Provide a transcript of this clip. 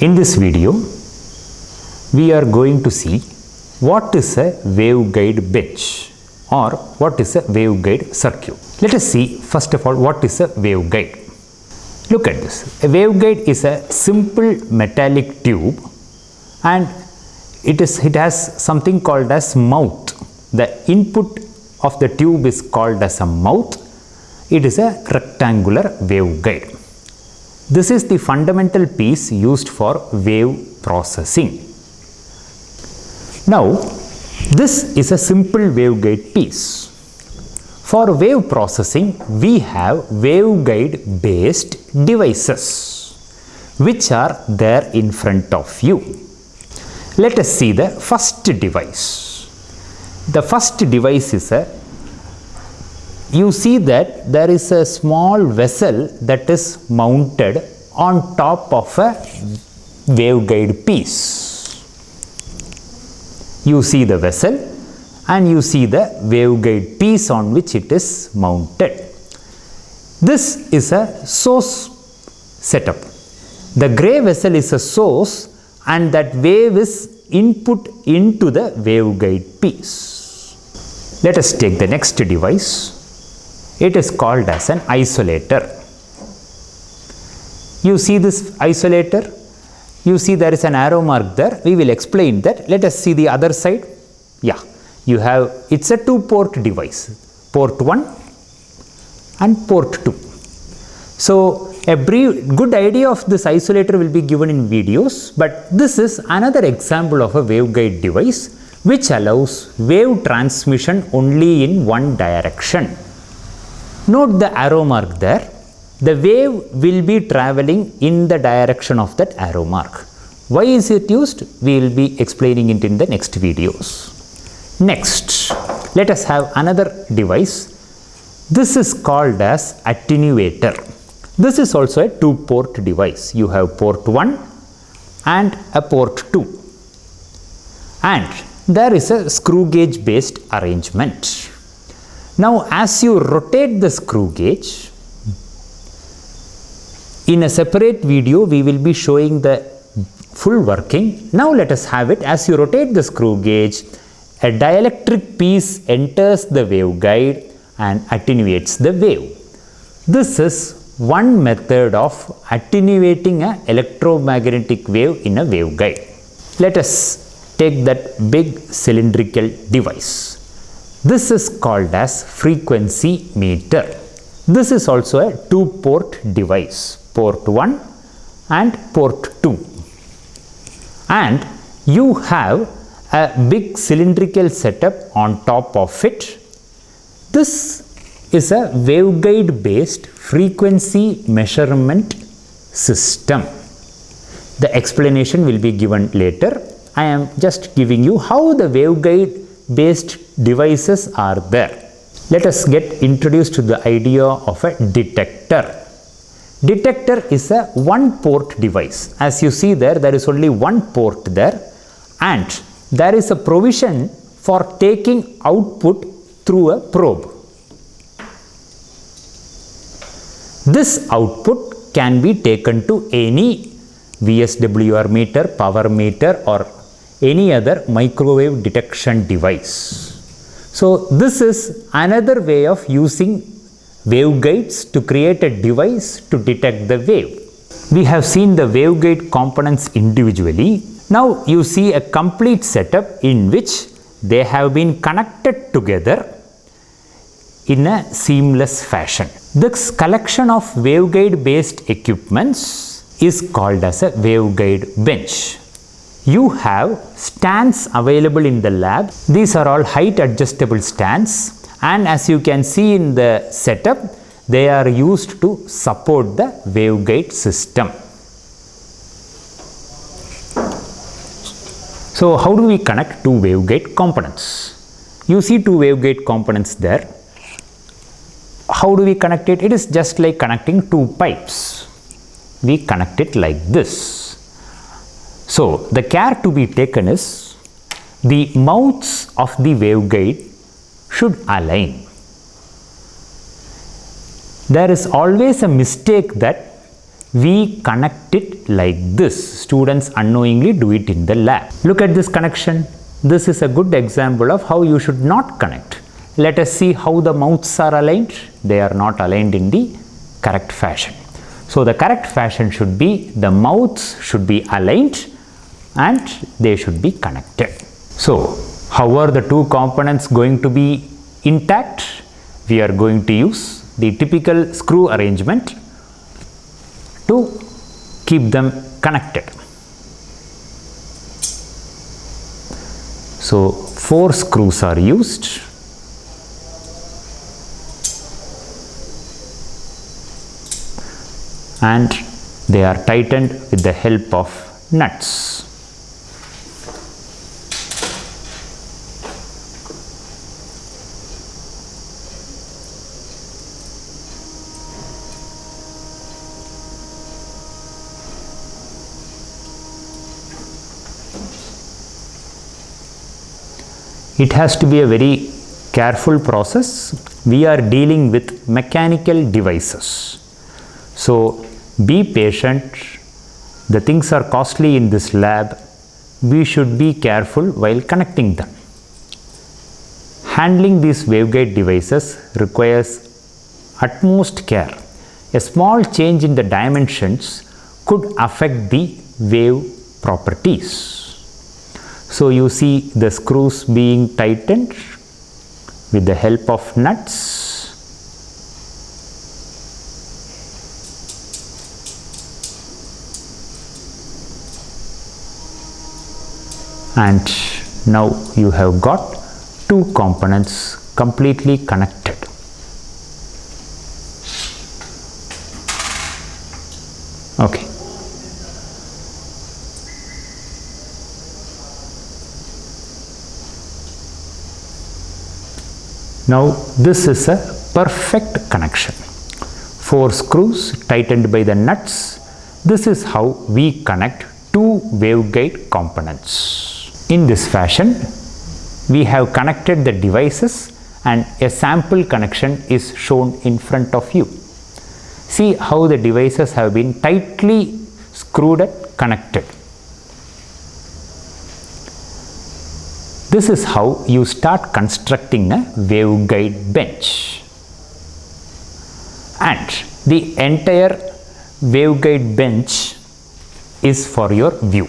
In this video, we are going to see what is a waveguide bench or what is a waveguide circuit. Let us see first of all what is a waveguide. Look at this. A waveguide is a simple metallic tube and it has something called as mouth. The input of the tube is called as a mouth. It is a rectangular waveguide. This is the fundamental piece used for wave processing. Now, this is a simple waveguide piece. For wave processing, we have waveguide based devices which are there in front of you. Let us see the first device. The first device is you see that there is a small vessel that is mounted on top of a waveguide piece. You see the vessel and you see the waveguide piece on which it is mounted. This is a source setup. The gray vessel is a source and that wave is input into the waveguide piece. Let us take the next device. It is called as an isolator. You see this isolator? You see there is an arrow mark there. We will explain that. Let us see the other side. Yeah, you have, it's a two-port device. Port 1 and port 2. So, a good idea of this isolator will be given in videos, but this is another example of a waveguide device which allows wave transmission only in one direction. Note the arrow mark there. The wave will be traveling in the direction of that arrow mark. Why is it used? We will be explaining it in the next videos. Next, let us have another device. This is called as attenuator. This is also a two-port device. You have port 1 and a port 2. And there is a screw gauge based arrangement. Now, as you rotate the screw gauge, in a separate video, we will be showing the full working. Now, let us have it. As you rotate the screw gauge, a dielectric piece enters the waveguide and attenuates the wave. This is one method of attenuating an electromagnetic wave in a waveguide. Let us take that big cylindrical device. This is called as frequency meter. This is also a two-port device, port 1 and port 2. And you have a big cylindrical setup on top of it. This is a waveguide based frequency measurement system. The explanation will be given later. I am just giving you how the waveguide based devices are there. Let us get introduced to the idea of a detector. Detector is a one-port device. As you see there, there is only one port there and there is a provision for taking output through a probe. This output can be taken to any VSWR meter, power meter or any other microwave detection device. So, this is another way of using waveguides to create a device to detect the wave. We have seen the waveguide components individually. Now, you see a complete setup in which they have been connected together in a seamless fashion. This collection of waveguide based equipments is called as a waveguide bench. You have stands available in the lab. These are all height adjustable stands and as you can see in the setup, they are used to support the waveguide system. So, how do we connect two waveguide components? You see two waveguide components there. How do we connect it? It is just like connecting two pipes. We connect it like this. So, the care to be taken is the mouths of the waveguide should align. There is always a mistake that we connect it like this. Students unknowingly do it in the lab. Look at this connection. This is a good example of how you should not connect. Let us see how the mouths are aligned. They are not aligned in the correct fashion. So the correct fashion should be the mouths should be aligned and they should be connected. So how are the two components going to be intact? We are going to use the typical screw arrangement to keep them connected. So 4 screws are used. And they are tightened with the help of nuts. It has to be a very careful process. We are dealing with mechanical devices. So be patient. The things are costly in this lab. We should be careful while connecting them. Handling these waveguide devices requires utmost care. A small change in the dimensions could affect the wave properties. So you see the screws being tightened with the help of nuts. And now you have got two components completely connected. Okay. Now this is a perfect connection. 4 screws tightened by the nuts. This is how we connect two waveguide components. In this fashion, we have connected the devices and a sample connection is shown in front of you. See how the devices have been tightly screwed and connected. This is how you start constructing a waveguide bench. And the entire waveguide bench is for your view.